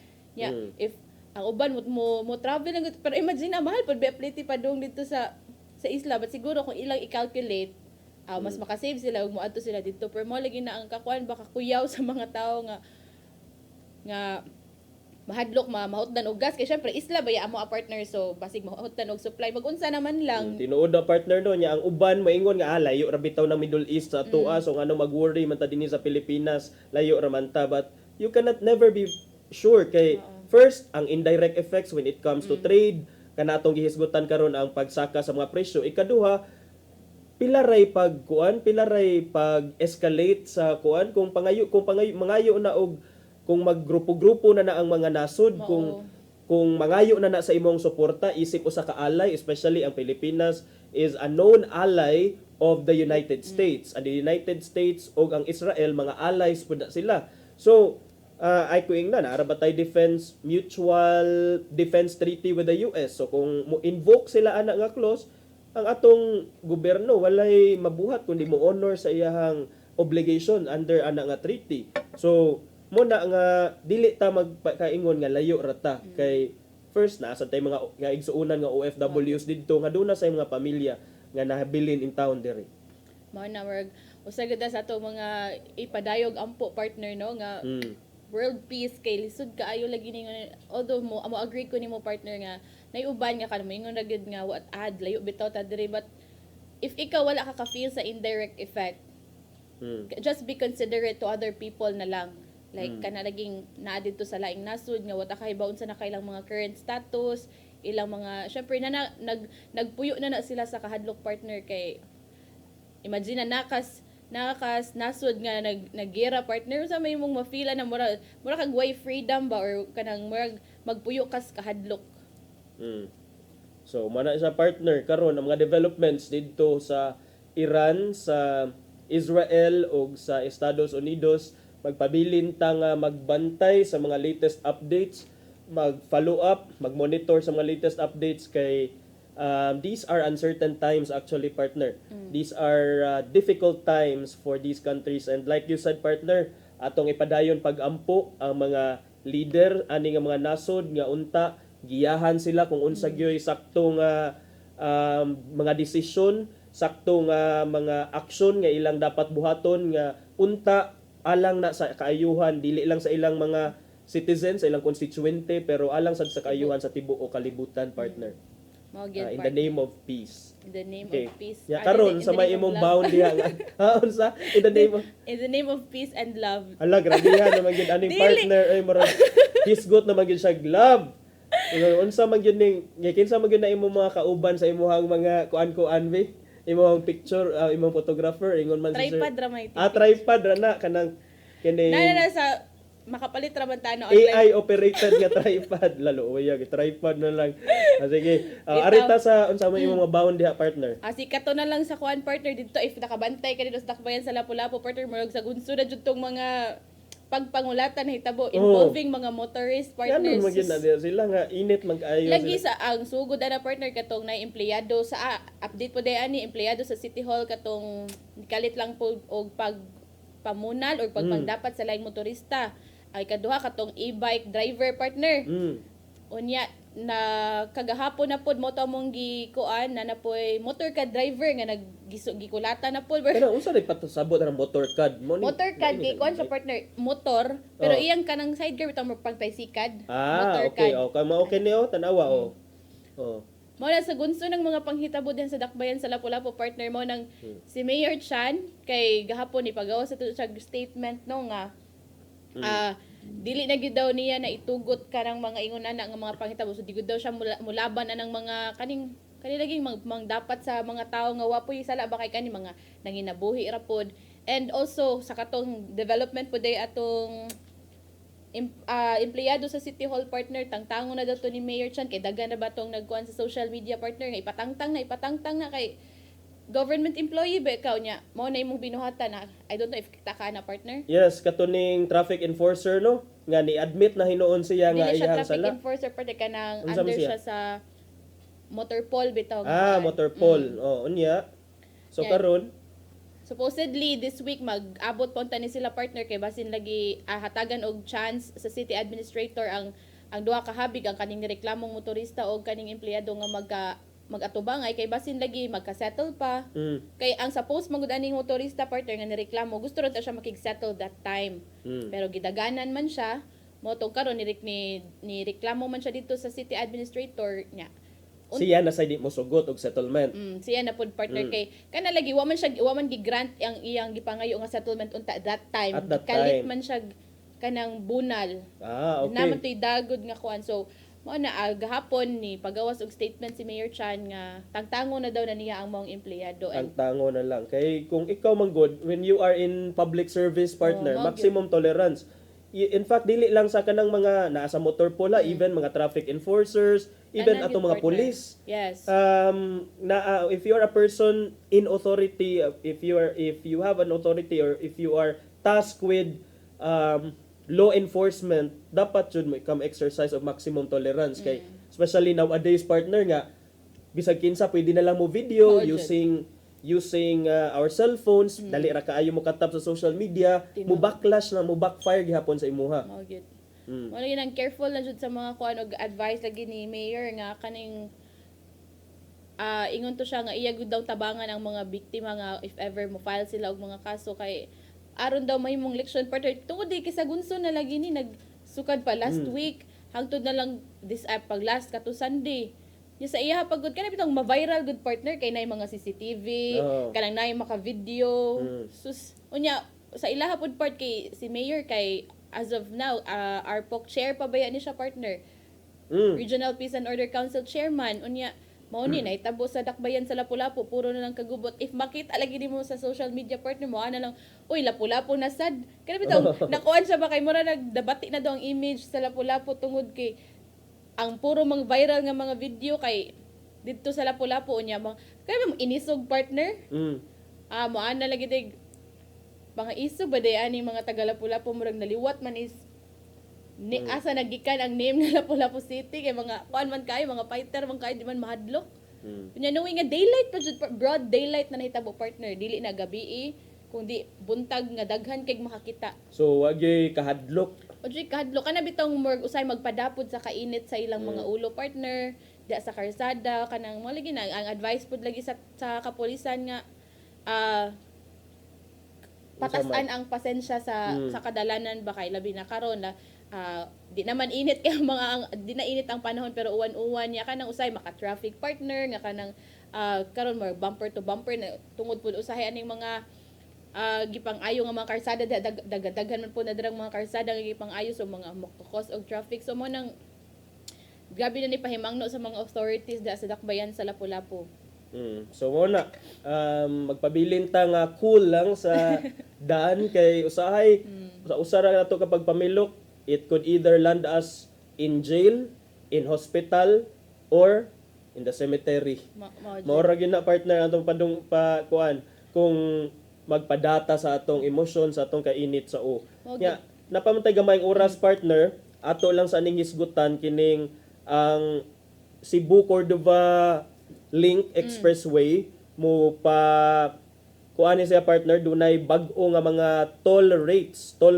if ang uban mo travel lang pero imagine mahal pud be plate pa dong dito sa isla but siguro kung ilang i-calculate mas makasave sila ug moadto sila dito, pero mo lagi na ang kakuan baka kuyaw sa mga tao nga mahadlok mahutdan og gas kay syempre isla ba ya amo a partner, so basig mahutdan og supply magunsa naman lang. Tinuod na partner no niya ang uban moingon nga layo ra bitaw ng Middle East sa tua so ano mag-worry man ta dinhi sa Pilipinas, layo ra man ta, but you cannot never be sure kay first ang indirect effects when it comes to trade kanatong gihisgutan karon ang pagsaka sa mga presyo, ikaduha pilaray pag-escalate sa kuan kung mangayo na og kung maggrupo-grupo na ang mga nasod, kung mangayo na sa imong suporta, isip usa ka ally, especially ang Pilipinas is a known ally of the United States. And the United States o ang Israel, mga allies pud sila. So, ay kuing na arabatay mutual defense treaty with the US. So, kung mo-invoke sila ana nga clause, ang atong gobyerno walay mabuhat kundi mo honor sa iyahang obligation under ana nga treaty. So, muna nga dili ta magkaingon nga layo rata kay first na sa tay mga nga igsuunan nga OFWs didto nga duna sa mga pamilya nga nahabilin in town diri. Mao na work usag gid sa ato mga ipadayog ampo partner no nga world peace kay lisod kaayo lagi ningon, although mo agree ko nimo partner nga naiuban nga kanmo ingon ra gid nga what layo bitaw ta diri, but if ikaw wala ka feel sa indirect effect, just be considerate to other people na lang. Like kana laging naa dito sa laing nasud nga wata kay baon sa na kailang mga current status, ilang mga syempre nagpuyo na sila sa kahadlok partner kay imagine na nakas nasud nga naggera partner sa may mong mafila na mura kag way freedom ba or kanang murag magpuyo kas kahadlok. So mana sa partner karon ang mga developments dito sa Iran, sa Israel ug sa Estados Unidos, magpabilin ta nga magbantay sa mga latest updates, mag-follow up, mag-monitor sa mga latest updates kay these are uncertain times actually partner. These are difficult times for these countries, and like you said partner, atong ipadayon pag-ampo ang mga leader ani nga mga nasod nga unta giyahan sila kung unsa gyoy sakto nga mga desisyon, sakto nga mga aksyon nga ilang dapat buhaton nga unta alang na sa kaayuhan, dili lang sa ilang mga citizens, sa ilang constituente, pero alang sa kaayuhan sa tibuok o kalibutan partner. In the name of peace. In the name of peace. Ya karon sa may imong bound diha nga. Unsa? In the name of peace and love. Ala grabe ha naman gyud aning partner ay murag hisgot naman gyud siya love. Unsa man gyud ning kinsa man gyud na imong mga kauban sa imong mga kuan-kuan be? Imong picture, imong photographer, ingon man si sir. Tripod ra may tripod ra na kanang kini. Na sa makapalit ra man ta no AI operated nga tripod lalo uyag tripod na lang. Sige. Arita sa unsa man imong mabawn diha partner. Sikat to na lang sa kuan partner dito if nakabantay ka dito sa dakbayan sa Lapu-Lapu partner murag sa gunsod na jud tong mga pagpangulatan na hitabo involving mga motorist partners. Yan magin na sila nga init mag-ayo. Lagi sa ang sugod na partner katong na empleyado sa update po day ani empleyado sa City Hall katong kalit lang po og pamunal or pagpangdapat sa laing motorista. Ay kaduha katong e-bike driver partner. Unya na kagahapon na pod mo ta mong gikuan na napoy motor card driver nga gikulata na pod. Pero unsa rin patusabot ang motor card mo? Motor card gikuan sa partner motor pero iyang kanang side gear bitaw mo pagpaysikad. Motor okay. Okay niyo tanawa Mo na sa gunso ng mga panghitabo din sa dakbayan sa Lapu-Lapu partner mo nang si Mayor Chan kay gahapon ipagawa sa statement no nga dili na gyud daw niya na itugot kanang mga ingon ana nga mga panghitabo, so di gyud daw siya mulaban anang mga kaning laging dapat sa mga tao nga wapoy sala ba kay kani mga nanginabuhi ra pod. And also sa katong development pod day atong empleyado sa City Hall partner tangtangon na daw to ni Mayor Chan kay daghan na ba tong nagkuan sa social media partner nga ipatangtang na kay government employee ba ikaw niya mao na imong binuhatan na I don't know if kita ka na partner. Yes, katuning traffic enforcer no nga ni-admit na hinuon siya nga iyang sala. Traffic enforcer partner kanang under siya sa motor poll bitaw. Motor poll. Unya. So karon supposedly this week mag-abot punta ni sila partner kay basin lagi hatagan og chance sa city administrator ang duha ka habig ang kaning reklamong motorista o kaning empleyado nga mag-atubangay kay basin lagi magka-settle pa. Kay ang suppose magud aning motorista partner nga nireklamo, gusto ron ta siya makig-settle that time. Pero gidaganan man siya, mo tong karon ni reklamo man siya dito sa city administrator niya. Siya na sa di mo sugot og settlement. Siya na pod partner kay kana lagi wa man gi-grant ang iyang gipangayo nga settlement unta that time. At that Kalit time. man siya kanang bunal. Okay. Naman to'y dagod nga kuan. So mao na gahapon ni pagawas og statement si Mayor Chan nga tangtango na daw na niya ang mga empleyado. Ang tango na lang. Kay kung ikaw man good, when you are in public service partner, maximum tolerance. In fact, dili lang sa kanang mga nasa motor pula, even mga traffic enforcers, even Tanan ato gyud, mga partner. police. Yes. If you are a person in authority, if you have an authority or if you are tasked with law enforcement, dapat jud mo come exercise of maximum tolerance kay especially nowadays partner nga bisag kinsa pwede na lang mo video using our cell phones, dali ra kaayo mo katap sa social media, mo backlash na mo backfire gihapon sa imuha. Mao gyud. Mo lagi nang careful na jud sa mga kuan og advice lagi ni Mayor nga kaning ingon to siya nga iya gud daw tabangan ang mga biktima nga if ever mo file sila og mga kaso kay aron daw mahimong leksyon partner tungod di kay sa gunso na lagi ni nagsukad pa last week hangtod na lang pag last kato Sunday nya sa iya pagod kana bitong ma-viral good partner kay nay mga CCTV kanang nay maka-video sus unya sa ilaha pod part kay si Mayor kay as of now ARPOC chair pa ba yan ni siya partner Regional Peace and Order Council chairman unya mao ni nahitabo sa dakbayan sa Lapu-Lapu puro na lang kagubot if makita lagi nimo sa social media partner mo ana lang uy Lapu-Lapu na sad kana bitaw nakuan siya ba kay mura nagdabati na daw ang image sa Lapu-Lapu tungod kay ang puro mga viral nga mga video kay dito sa Lapu-Lapu unya kaya mo inisog partner mo ana lagi dig mga isog ba day ani mga taga Lapu-Lapu murag naliwat man is asa nagikan ang name ng Lapu-Lapu City kay mga kuan man kayo mga fighter man kayo di man mahadlok. Kunya knowing nga daylight pa jud broad daylight na nahitabo partner dili na gabi kundi buntag nga daghan kay makakita. So wagi kahadlok. Ojoy kahadlok kana bitong murag usay magpadapod sa kainit sa ilang mga ulo partner di sa karsada kanang mo lagi na ang advice pud lagi sa kapulisan nga patasan ang pasensya sa kadalanan ba kay labi na karon na di naman init kay di na init ang panahon pero uwan-uwan niya kanang usay maka-traffic partner nga kanang karon more bumper to bumper na tungod pud usahay aning mga gipang-ayo nga mga karsada daghan man po na dirang mga karsada nga gipang-ayo so mga mokokos og traffic so mo nang gabi na ni pahimangno sa mga authorities sa dakbayan sa Lapu-Lapu. So mo na magpabilin ta nga cool lang sa daan kay usahay sa usara nato kapag pamilok it could either land us in jail, in hospital, or in the cemetery. Maura gyud na partner atong kuan kung magpadata sa atong emosyon sa atong kainit sa nya napamantay gamayng oras partner ato lang sa aning hisgutan kining ang Cebu Cordova Link Expressway mo pa kuan ni siya partner dunay bag-o nga mga toll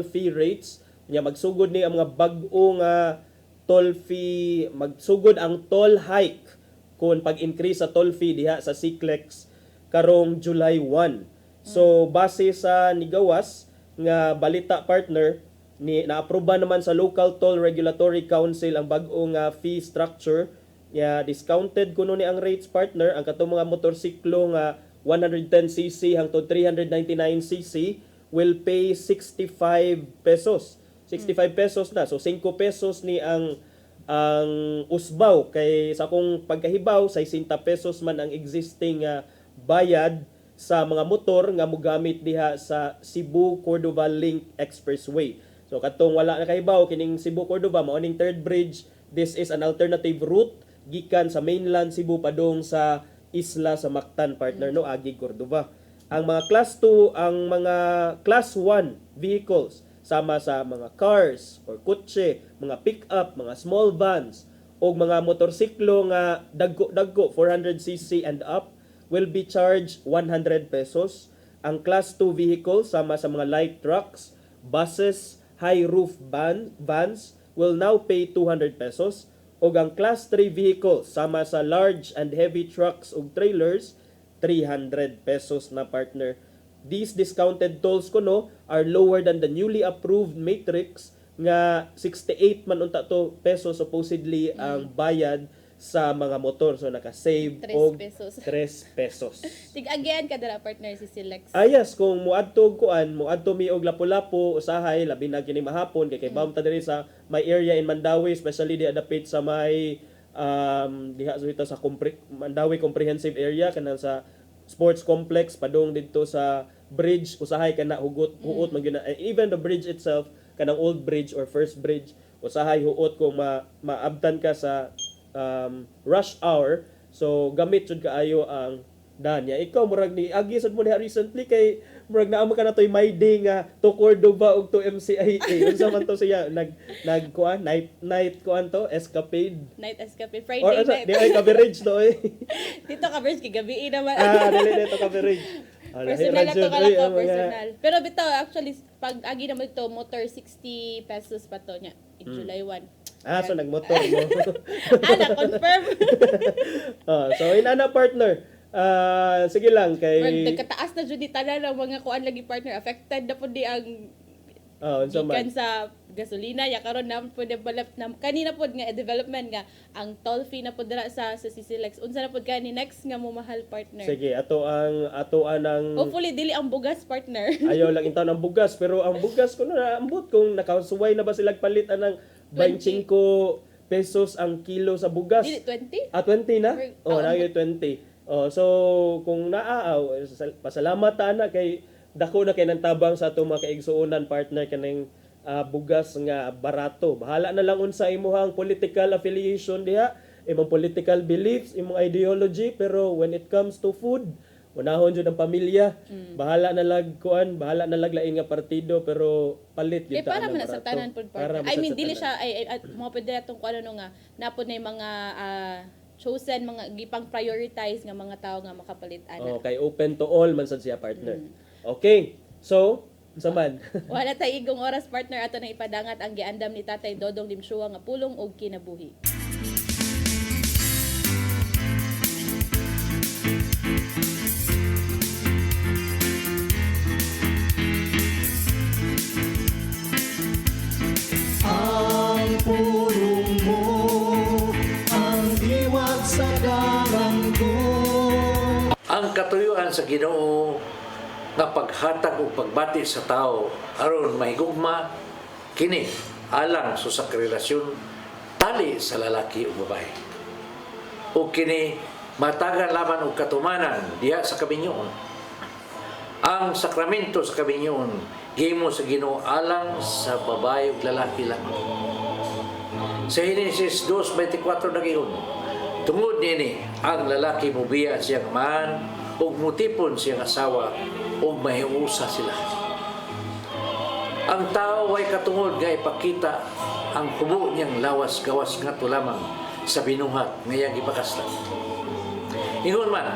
fee rates nya magsugod ni ang mga bag-o nga toll fee magsugod ang toll hike kung pag-increase sa toll fee diha sa CCLEX karong July 1. So base sa nigawas nga balita partner ni naaproba naman sa Local Toll Regulatory Council ang bag-o nga fee structure nya discounted kuno ni ang rates partner ang katong mga motorsiklo nga 110cc hangtod 399cc will pay 65 pesos. 65 pesos na. So 5 pesos ni ang usbaw kay sa akong pagkahibaw 60 pesos man ang existing bayad sa mga motor nga mogamit diha sa Cebu Cordova Link Expressway. So katong wala na kahibaw kining Cebu Cordova mao ning third bridge, this is an alternative route gikan sa mainland Cebu padung sa isla sa Mactan partner no agi Cordova. Ang mga class 2 ang mga class 1 vehicles sama sa mga cars or kotse, mga pick-up, mga small vans o mga motorsiklo nga dagko 400cc and up will be charged 100 pesos. Ang class 2 vehicles sama sa mga light trucks, buses, high roof vans will now pay 200 pesos O ang Class 3 vehicles sama sa large and heavy trucks ug trailers, 300 pesos na partner. These discounted tolls kuno are lower than the newly approved matrix nga 68 man unta to pesos supposedly ang bayad sa mga motor. So naka-save 3 og pesos. 3 pesos. Tig-again ka dala partner si Silex. Yes, kung muadto kuan, muadto mi og Lapu-Lapu, usahay labi na kini mahapon kay bawm ta diri sa may area in Mandawi, especially di adapit sa may diha sa Mandawi Comprehensive Area kanang sa sports complex padung dito sa bridge, usahay kana huot man gyud na. Even the bridge itself kanang old bridge or first bridge, usahay huot kung maabtan ka sa rush hour. So gamit jud kaayo ang danya. Ikaw murag ni agi sad mo diha recently kay murag naamo ka na toy my day nga to Cordova ug to MCIA. Unsa man to siya nag kuan night kuan to escapade. Night escapade Friday or, night. Di ay coverage to eh. Dito coverage kay gabi naman. Dili dito coverage. Personal na to kala ko, personal. Pero bitaw, actually, pag agi naman ito, motor 60 pesos pa to niya. In July 1. So nagmotor mo. Na-confirm. So, inana partner. Sige lang, kay... Nagkataas na dyan ni tanan ng mga kuan lagi partner. Affected na po di ang gikan sa gasolina. Ya karon na po develop na kanina po nga development nga ang toll fee na po dira sa CCLEX. Unsa na po gani next nga mo mahal partner. Sige, ato ang hopefully dili ang bugas partner. Ayaw lang intaw ng bugas, pero ang bugas ko na ambot kung nakasuway na ba sila palit ng 25 pesos ang kilo sa bugas. Dili 20? 20 na? Nagay 20. So kung naaaw, pasalamat ta na kay dako na kay nang tabang sa atong mga kaigsuonan partner kanang bugas nga barato. Bahala na lang unsa imuhang political affiliation diha, imong political beliefs, imong ideology, pero when it comes to food, unahon jud ang pamilya. Bahala na lag kuan, bahala na lag lain nga partido, pero palit gyud ta para man sa tanan pod partner. I mean dili siya mga pwede atong kuan nga napod na mga chosen mga gipang prioritize nga mga tao nga makapalit ana. Okay, open to all man sad siya partner. Okay. So, saman. Wala tay igong oras partner ato na ipadangat ang giandam ni Tatay Dodong Limshua nga pulong og kinabuhi. Ang pulong mo, ang diwag sa daranggo. Ang katuyuan sa Ginoo nga paghatag o pagbati sa tao aron mahigugma kini alang sa relasyon tali sa lalaki o babae. O kini matagan laman og katumanan diha sa kabinyoon. Ang sakramento sa kabinyoon gihimo sa Ginoo alang sa babae ug lalaki lang. Sa Genesis 2:24 nagiyon, tungod nini ang lalaki mobiya siyang man ug mutipon siyang asawa ug mahiusa sila. Ang tao ay katungod nga ipakita ang kubo niyang lawas-gawas ngadto lamang sa binuhat nga iyang gipakaslan. Ingon man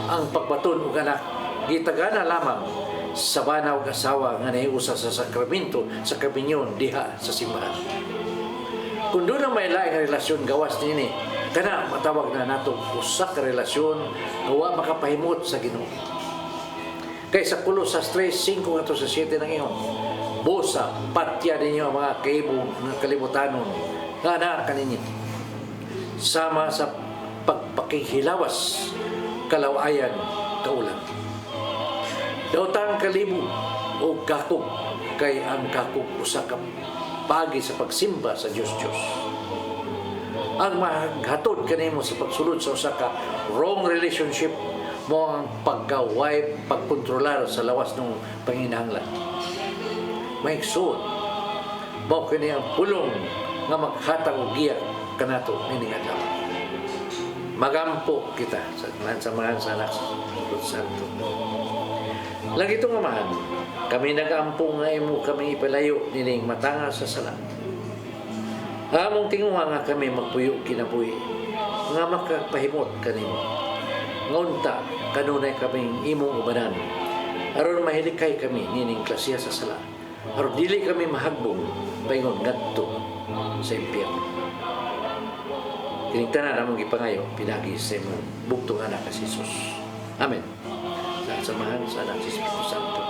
ang pagbaton ug anak gitagana lamang sa banaw ug asawa nga nahiusa sa sakramento sa kabinyon diha sa simbahan. Kung doon ang may laing relasyon gawas nini, kana matawag na nato usa ka relasyon nga wa makapahimot sa Ginoo. Kay sa Colosas 3:5-7 nang iyon, busa patya ninyo ang mga kaibo ng kalibutanon nga na kaninyo. Sama sa pagpakihilawas, kalawayan, kaulan. Daotang kalibo o kakog kay ang kakog usa ka pagi sa pagsimba sa Diyos. Ang maghatod kanimo sa pagsulod sa usa ka wrong relationship mo ang pagkaway, pagkontrolar sa lawas ng panginahanglan. Maigsuon, mo kini ang pulong nga maghatag og giya kanato nining adlaw. Magampo kita sa mga sa anak sa Santo. Lagi itong amahan, kami nag-ampong nga imo kami ipalayo nining matanga sa sala. Among tinguha nga kami magpuyo kinabuhi, nga makapahimot kanimo. Ngunta, kanunay kaming imong ubanan, aron mahilikay kami nining klasya sa sala, aron dili kami mahagbong paingon ngadto sa impyerno. Kining tanan among gipangayo pinagi sa imong bugtong anak ka si Jesus. Amen. Sa samahan sa anak si Espiritu Santo.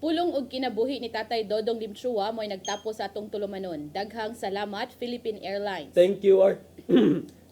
Pulong og kinabuhi ni Tatay Dodong Limchua mo'y nagtapos sa atong tulumanon. Daghang salamat, Philippine Airlines. Thank you,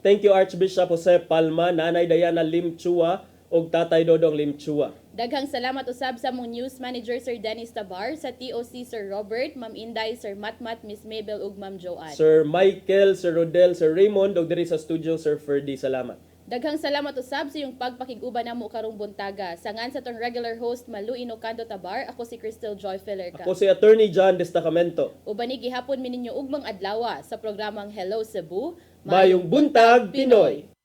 Thank you, Archbishop Jose Palma, Nanay Diana Limchua, ug Tatay Dodong Limchua. Daghang salamat usab sa mong news manager Sir Dennis Tabar, sa TOC Sir Robert, Ma'am Inday, Sir Matmat, Miss Mabel ug Ma'am Joanne. Sir Michael, Sir Rodel, Sir Raymond, ug diri sa studio, Sir Ferdy, salamat. Daghang salamat usab sa iyong pagpakig-uban namo karong buntaga. Sangan sa tong regular host Malu Inocanto Tabar, ako si Crystal Joy Fillerca. Ako si Attorney John Destacamento. Ubani gihapon mi ninyo ugmang adlaw sa programang Hello Cebu, Mayong Buntag, Pinoy.